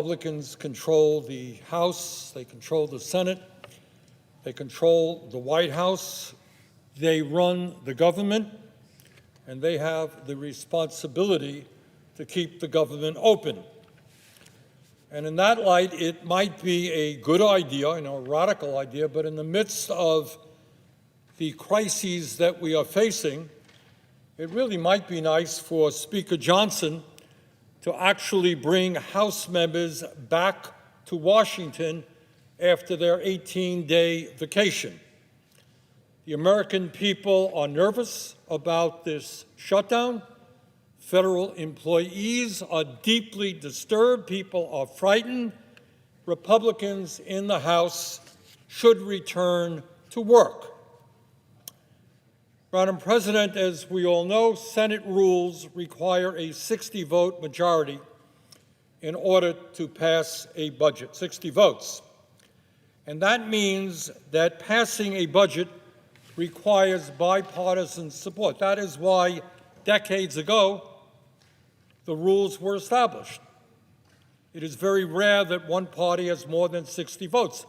Republicans control the House, they control the Senate, they control the White House, they run the government, and they have the responsibility to keep the government open. And in that light, it might be a good idea, a radical idea, but in the midst of the crises that we are facing, it really might be nice for Speaker Johnson to actually bring House members back to Washington after their 18-day vacation. The American people are nervous about this shutdown. Federal employees are deeply disturbed. People are frightened. Republicans in the House should return to work. Madam President, as we all know, Senate rules require a 60-vote majority in order to pass a budget, 60 votes. And that means that passing a budget requires bipartisan support. That is why decades ago the rules were established. It is very rare that one party has more than 60 votes.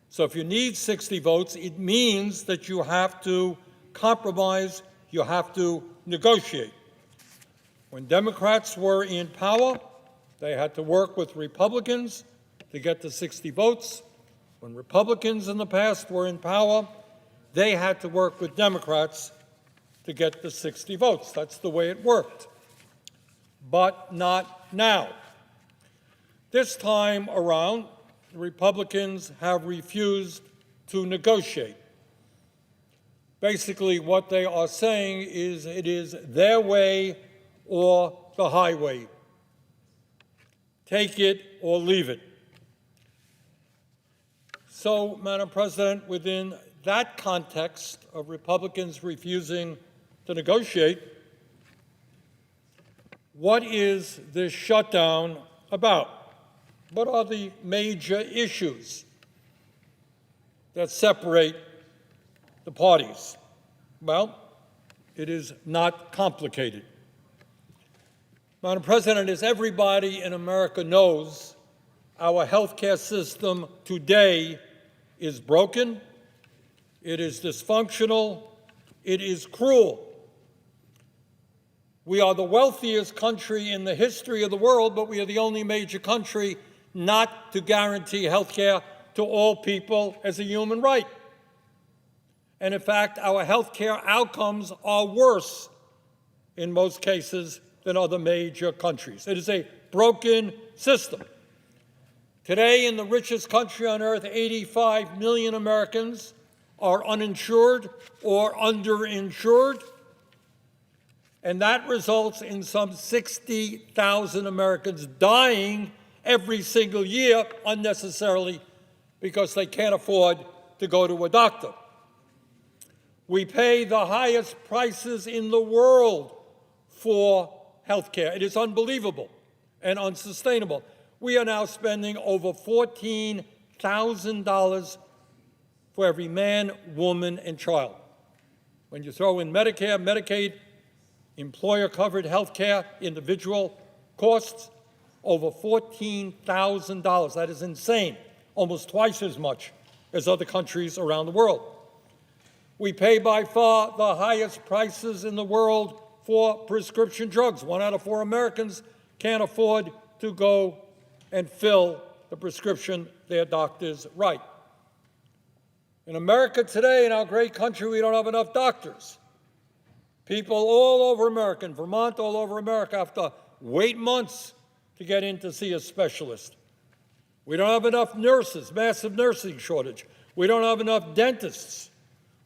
So if you need 60 votes, it means that you have to compromise, you have to negotiate. When Democrats were in power, they had to work with Republicans to get to 60 votes. When Republicans in the past were in power, they had to work with Democrats to get the 60 votes. That's the way it worked. But not now. This time around, the Republicans have refused to negotiate. Basically, what they are saying is it is their way or the highway. Take it or leave it. So, Madam President, within that context of Republicans refusing to negotiate, what is this shutdown about? What are the major issues that separate the parties? Well, it is not complicated. Madam President, as everybody in America knows, our healthcare system today is broken, it is dysfunctional, it is cruel. We are the wealthiest country in the history of the world, but we are the only major country not to guarantee health care to all people as a human right. And in fact, our health care outcomes are worse in most cases than other major countries. It is a broken system. Today, in the richest country on earth, 85 million Americans are uninsured or underinsured. And that results in some 60,000 Americans dying every single year unnecessarily because they can't afford to go to a doctor. We pay the highest prices in the world for health care. It is unbelievable and unsustainable. We are now spending over $14,000 for every man, woman, and child. When you throw in Medicare, Medicaid, employer-covered health care, individual costs, over $14,000. That is insane, almost twice as much as other countries around the world. We pay by far the highest prices in the world for prescription drugs. 1 out of 4 Americans can't afford to go and fill the prescription their doctors write. In America today, in our great country, we don't have enough doctors. People all over America, in Vermont, all over America, have to wait months to get in to see a specialist. We don't have enough nurses, massive nursing shortage. We don't have enough dentists.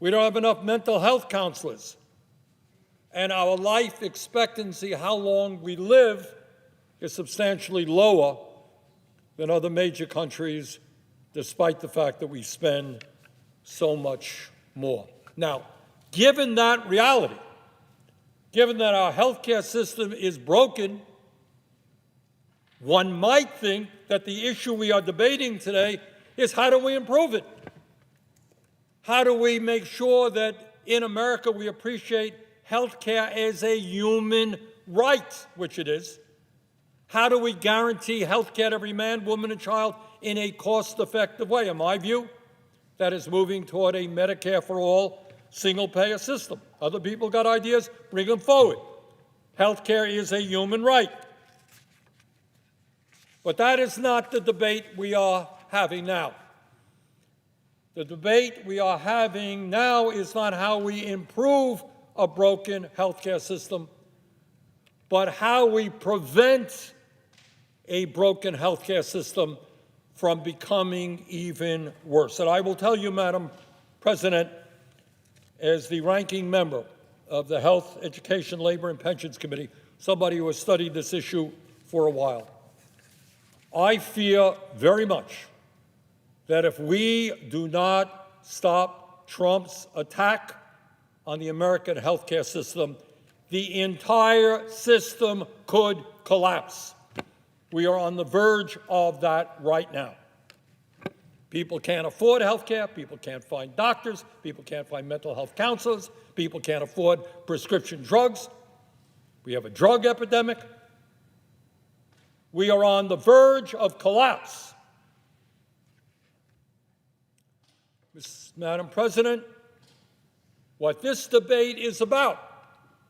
We don't have enough mental health counselors. And our life expectancy, how long we live, is substantially lower than other major countries, despite the fact that we spend so much more. Now, given that reality, given that our healthcare system is broken, one might think that the issue we are debating today is how do we improve it? How do we make sure that in America we appreciate health care as a human right, which it is? How do we guarantee health care to every man, woman, and child in a cost-effective way? In my view, that is moving toward a Medicare for all single-payer system. Other people got ideas, bring them forward. Health care is a human right. But that is not the debate we are having now. The debate we are having now is not how we improve a broken health care system, but how we prevent a broken health care system from becoming even worse. And I will tell you, Madam President, as the ranking member of the Health, Education, Labor, and Pensions Committee, somebody who has studied this issue for a while, I fear very much that if we do not stop Trump's attack on the American healthcare system, the entire system could collapse. We are on the verge of that right now. People can't afford health care. People can't find doctors. People can't find mental health counselors. People can't afford prescription drugs. We have a drug epidemic. We are on the verge of collapse. Madam President, what this debate is about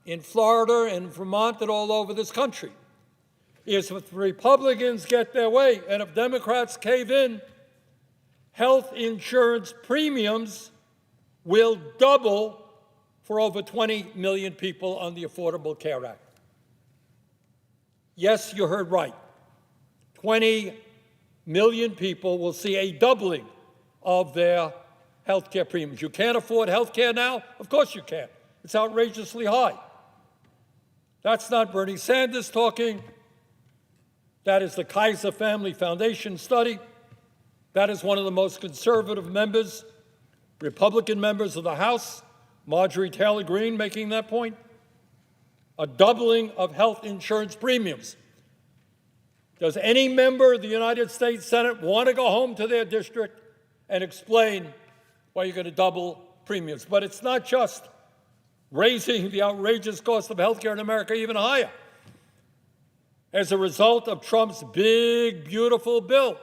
in Florida and Vermont and all over this country is if Republicans get their way and if Democrats cave in, health insurance premiums will double for over 20 million people on the Affordable Care Act. Yes, you heard right. 20 million people will see a doubling of their health care premiums. You can't afford health care now? Of course you can. It's outrageously high. That's not Bernie Sanders talking. That is the Kaiser Family Foundation study. That is one of the most conservative members, Republican members of the House, Marjorie Taylor Greene, making that point. A doubling of health insurance premiums. Does any member of the United States Senate want to go home to their district and explain why you're going to double premiums? But it's not just raising the outrageous cost of health care in America even higher. As a result of Trump's big, beautiful bill,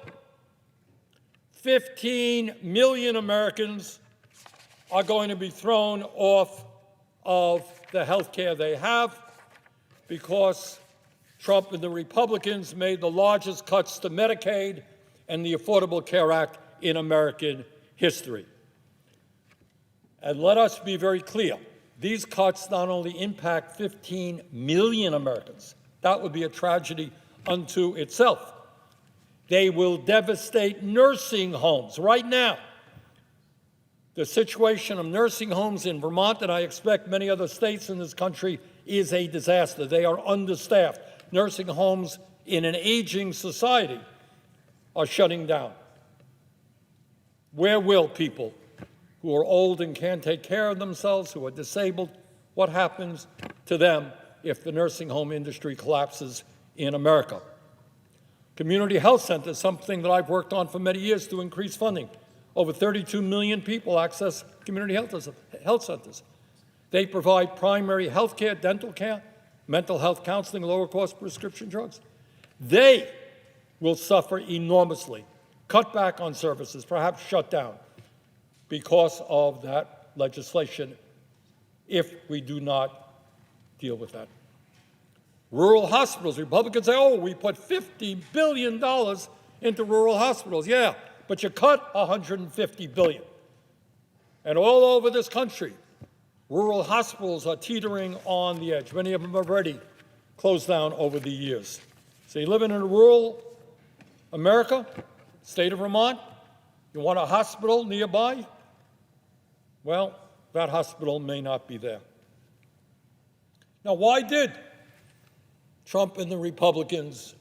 15 million Americans are going to be thrown off of the health care they have because Trump and the Republicans made the largest cuts to Medicaid and the Affordable Care Act in American history. And let us be very clear. These cuts not only impact 15 million Americans, that would be a tragedy unto itself. They will devastate nursing homes. Right now, the situation of nursing homes in Vermont, and I expect many other states in this country, is a disaster. They are understaffed. Nursing homes in an aging society are shutting down. Where will people who are old and can't take care of themselves, who are disabled, what happens to them if the nursing home industry collapses in America? Community health centers, something that I've worked on for many years to increase funding. Over 32 million people access community health centers. They provide primary health care, dental care, mental health counseling, lower-cost prescription drugs. They will suffer enormously, cut back on services, perhaps shut down because of that legislation if we do not deal with that. Rural hospitals, Republicans say, oh, we put $50 billion into rural hospitals. Yeah, but you cut $150 billion. And all over this country, rural hospitals are teetering on the edge. Many of them have already closed down over the years. So you live in a rural America, state of Vermont, you want a hospital nearby? Well, that hospital may not be there. Now, why did Trump and the Republicans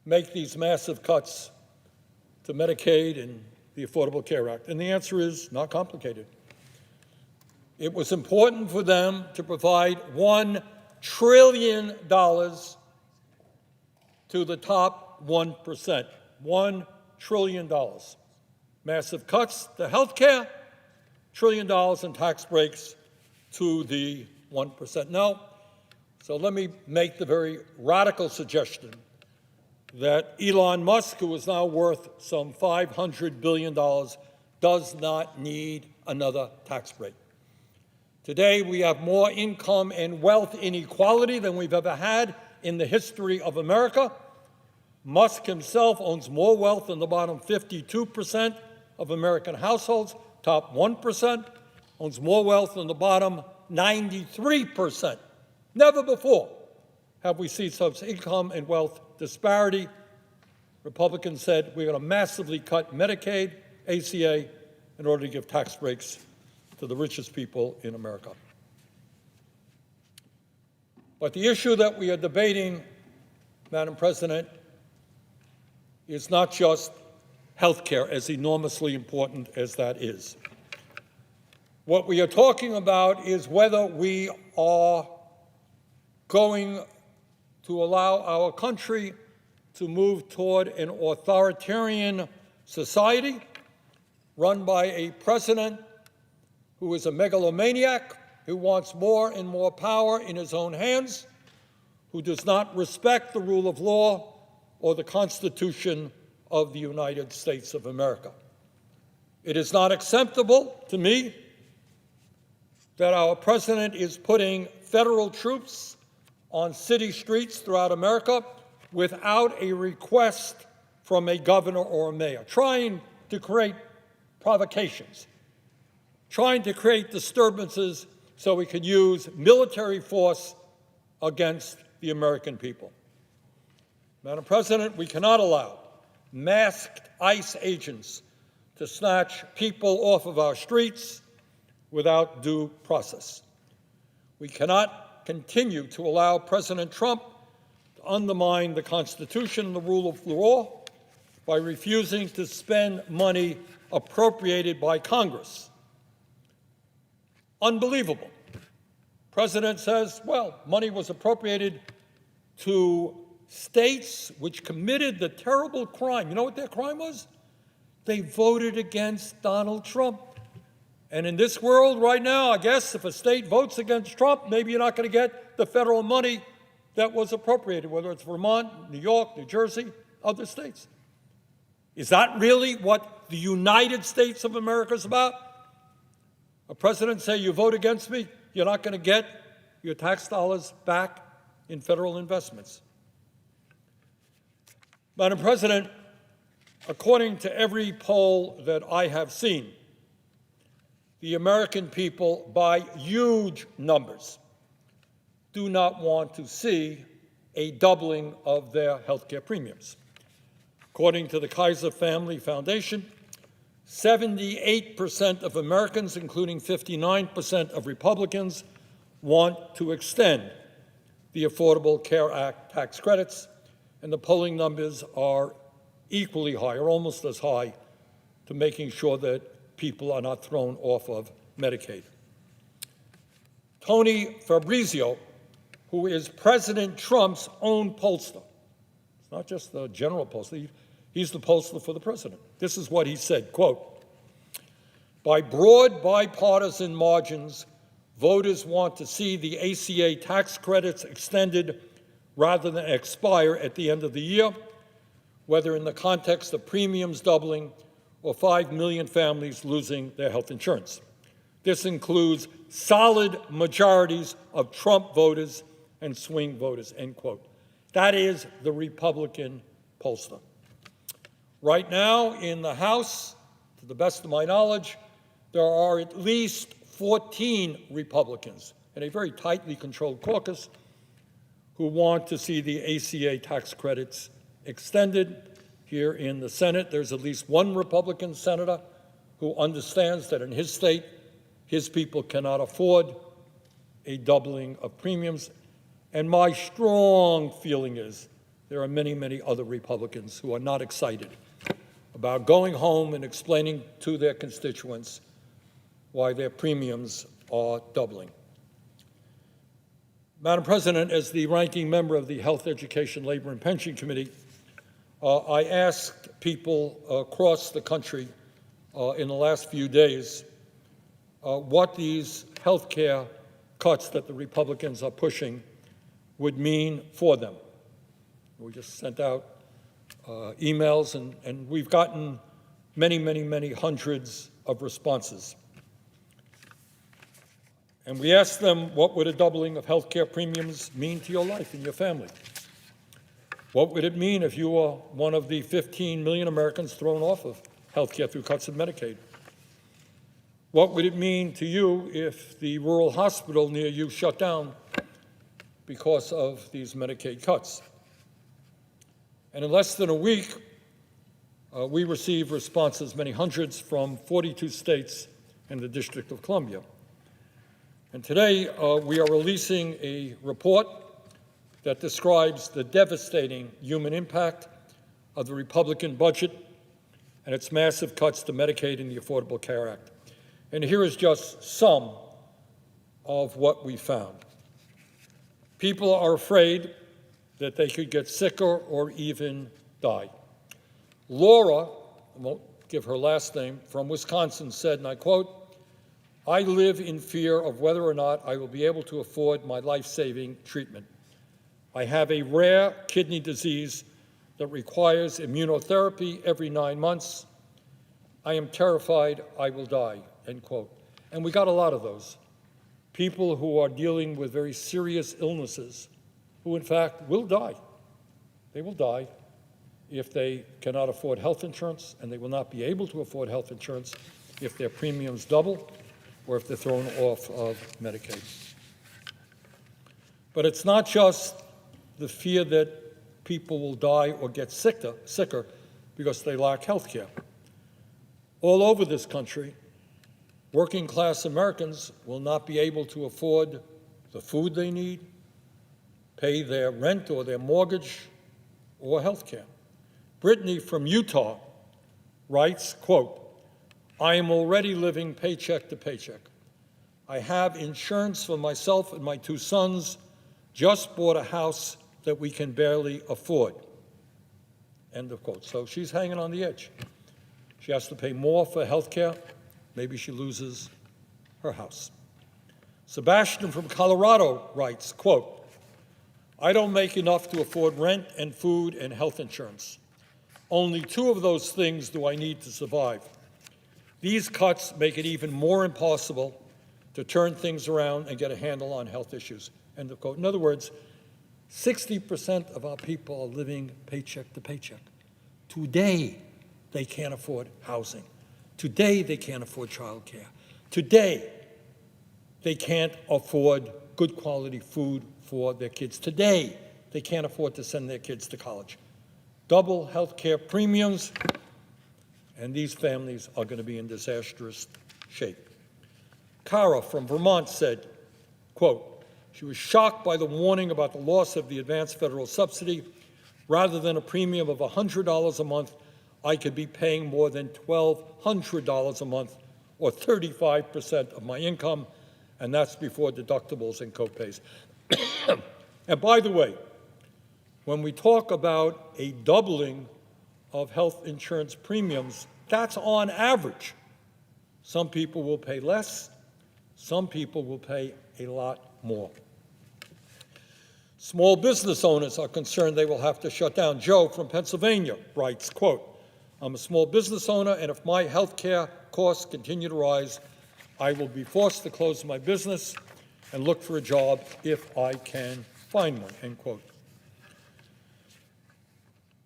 make these massive cuts to Medicaid and the Affordable Care Act? And the answer is not complicated. It was important for them to provide $1 trillion to the top 1%. $1 trillion. Massive cuts to health care, $1 trillion in tax breaks to the 1%. Now, So let me make the very radical suggestion that Elon Musk, who is now worth some $500 billion, does not need another tax break. Today, we have more income and wealth inequality than we've ever had in the history of America. Musk himself owns more wealth than the bottom 52% of American households. Top 1% owns more wealth than the bottom 93%. Never before have we seen such income and wealth disparity. Republicans said we're going to massively cut Medicaid, ACA, in order to give tax breaks to the richest people in America. But the issue that we are debating, Madam President, is not just health care, as enormously important as that is. What we are talking about is whether we are going to allow our country to move toward an authoritarian society run by a president who is a megalomaniac, who wants more and more power in his own hands, who does not respect the rule of law or the Constitution of the United States of America. It is not acceptable to me that our president is putting federal troops on city streets throughout America without a request from a governor or a mayor, trying to create provocations, trying to create disturbances so we can use military force against the American people. Madam President, we cannot allow masked ICE agents to snatch people off of our streets without due process. We cannot continue to allow President Trump to undermine the Constitution and the rule of law by refusing to spend money appropriated by Congress. Unbelievable. President says, well, money was appropriated to states which committed the terrible crime. You know what their crime was? They voted against Donald Trump. And in this world right now, I guess if a state votes against Trump, maybe you're not going to get the federal money that was appropriated, whether it's Vermont, New York, New Jersey, other states. Is that really what the United States of America is about? A president say, you vote against me, you're not going to get your tax dollars back in federal investments. Madam President, according to every poll that I have seen, the American people, by huge numbers, do not want to see a doubling of their health care premiums. According to the Kaiser Family Foundation, 78% of Americans, including 59% of Republicans, want to extend the Affordable Care Act tax credits, and the polling numbers are equally high, or almost as high, to making sure that people are not thrown off of Medicaid. Tony Fabrizio, who is President Trump's own pollster, it's not just the general pollster, he's the pollster for the president. This is what he said, quote, by broad bipartisan margins, voters want to see the ACA tax credits extended rather than expire at the end of the year, whether in the context of premiums doubling or 5 million families losing their health insurance. This includes solid majorities of Trump voters and swing voters, end quote. That is the Republican pollster. Right now in the House, to the best of my knowledge, there are at least 14 Republicans in a very tightly controlled caucus who want to see the ACA tax credits extended. Here in the Senate, there's at least one Republican senator who understands that in his state, his people cannot afford a doubling of premiums. And my strong feeling is there are many, many other Republicans who are not excited about going home and explaining to their constituents why their premiums are doubling. Madam President, as the ranking member of the Health, Education, Labor, and Pension Committee, I asked people across the country in the last few days what these health care cuts that the Republicans are pushing would mean for them. We just sent out emails, and we've gotten many hundreds of responses. And we asked them, what would a doubling of health care premiums mean to your life and your family? What would it mean if you were one of the 15 million Americans thrown off of health care through cuts in Medicaid? What would it mean to you if the rural hospital near you shut down because of these Medicaid cuts? And in less than a week, we received responses, many hundreds, from 42 states and the District of Columbia. And today, we are releasing a report that describes the devastating human impact of the Republican budget and its massive cuts to Medicaid and the Affordable Care Act. And here is just some of what we found. People are afraid that they could get sicker or even die. Laura, I won't give her last name, from Wisconsin said, and I quote, "I live in fear of whether or not I will be able to afford my life-saving treatment. I have a rare kidney disease that requires immunotherapy every 9 months. I am terrified I will die," end quote. And we got a lot of those. People who are dealing with very serious illnesses who, in fact, will die. They will die if they cannot afford health insurance, and they will not be able to afford health insurance if their premiums double or if they're thrown off of Medicaid. But it's not just the fear that people will die or get sicker because they lack health care. All over this country, working-class Americans will not be able to afford the food they need, pay their rent or their mortgage, or health care. Brittany from Utah writes, quote, "I am already living paycheck to paycheck. I have insurance for myself and my 2 sons, just bought a house that we can barely afford," end of quote. So she's hanging on the edge. She has to pay more for health care. Maybe she loses her house. Sebastian from Colorado writes, quote, "I don't make enough to afford rent and food and health insurance. Only 2 of those things do I need to survive. These cuts make it even more impossible to turn things around and get a handle on health issues," end of quote. In other words, 60% of our people are living paycheck to paycheck. Today, they can't afford housing. Today, they can't afford child care. Today, they can't afford good quality food for their kids. Today, they can't afford to send their kids to college. Double health care premiums, and these families are going to be in disastrous shape. Cara from Vermont said, quote, she was shocked by the warning about the loss of the advanced federal subsidy. Rather than a premium of $100 a month, I could be paying more than $1,200 a month, or 35% of my income, and that's before deductibles and copays. And by the way, when we talk about a doubling of health insurance premiums, that's on average. Some people will pay less, some people will pay a lot more. Small business owners are concerned they will have to shut down. Joe from Pennsylvania writes, quote, "I'm a small business owner, and if my health care costs continue to rise, I will be forced to close my business and look for a job if I can find one," end quote.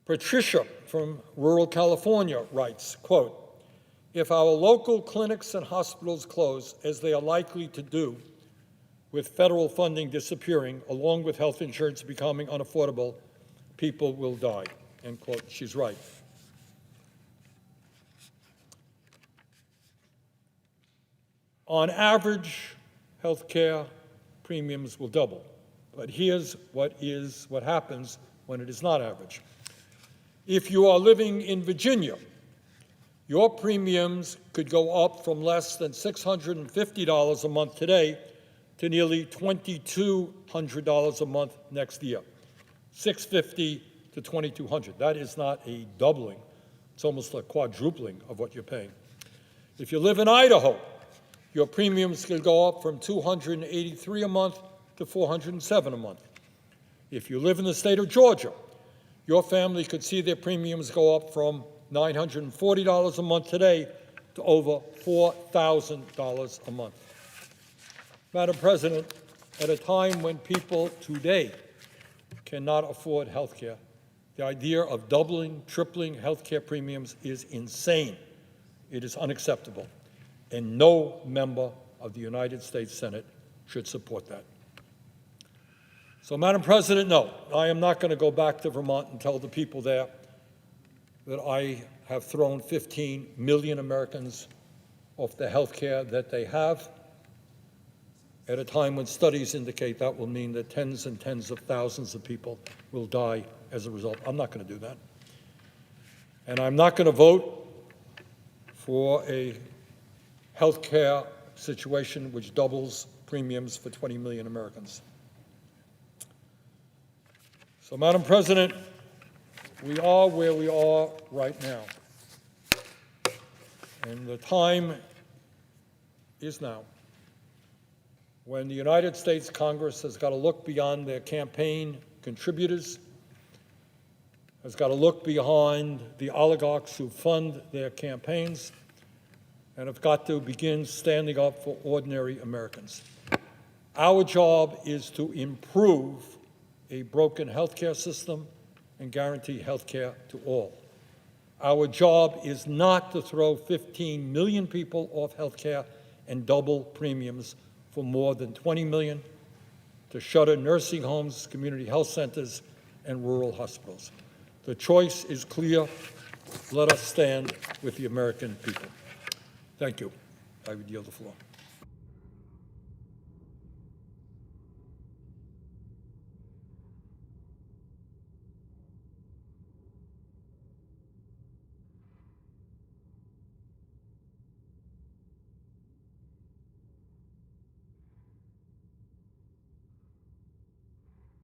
Patricia from rural California writes, quote, "If our local clinics and hospitals close, as they are likely to do, with federal funding disappearing, along with health insurance becoming unaffordable, people will die," end quote. She's right. On average, health care premiums will double. But here's what happens when it is not average. If you are living in Virginia, your premiums could go up from less than $650 a month today to nearly $2,200 a month next year, $650 to $2,200. That is not a doubling. It's almost a quadrupling of what you're paying. If you live in Idaho, your premiums could go up from $283 a month to $407 a month. If you live in the state of Georgia, your family could see their premiums go up from $940 a month today to over $4,000 a month. Madam President, at a time when people today cannot afford health care, the idea of doubling, tripling health care premiums is insane. It is unacceptable, and no member of the United States Senate should support that. So, Madam President, no, I am not going to go back to Vermont and tell the people there that I have thrown 15 million Americans off the health care that they have, at a time when studies indicate that will mean that tens and tens of thousands of people will die as a result. I'm not going to do that. And I'm not going to vote for a health care situation which doubles premiums for 20 million Americans. So, Madam President, we are where we are right now. And the time is now when the United States Congress has got to look beyond their campaign contributors, has got to look behind the oligarchs who fund their campaigns, and have got to begin standing up for ordinary Americans. Our job is to improve a broken health care system and guarantee health care to all. Our job is not to throw 15 million people off health care and double premiums for more than 20 million, to shutter nursing homes, community health centers, and rural hospitals. The choice is clear. Let us stand with the American people. Thank you. I would yield the floor.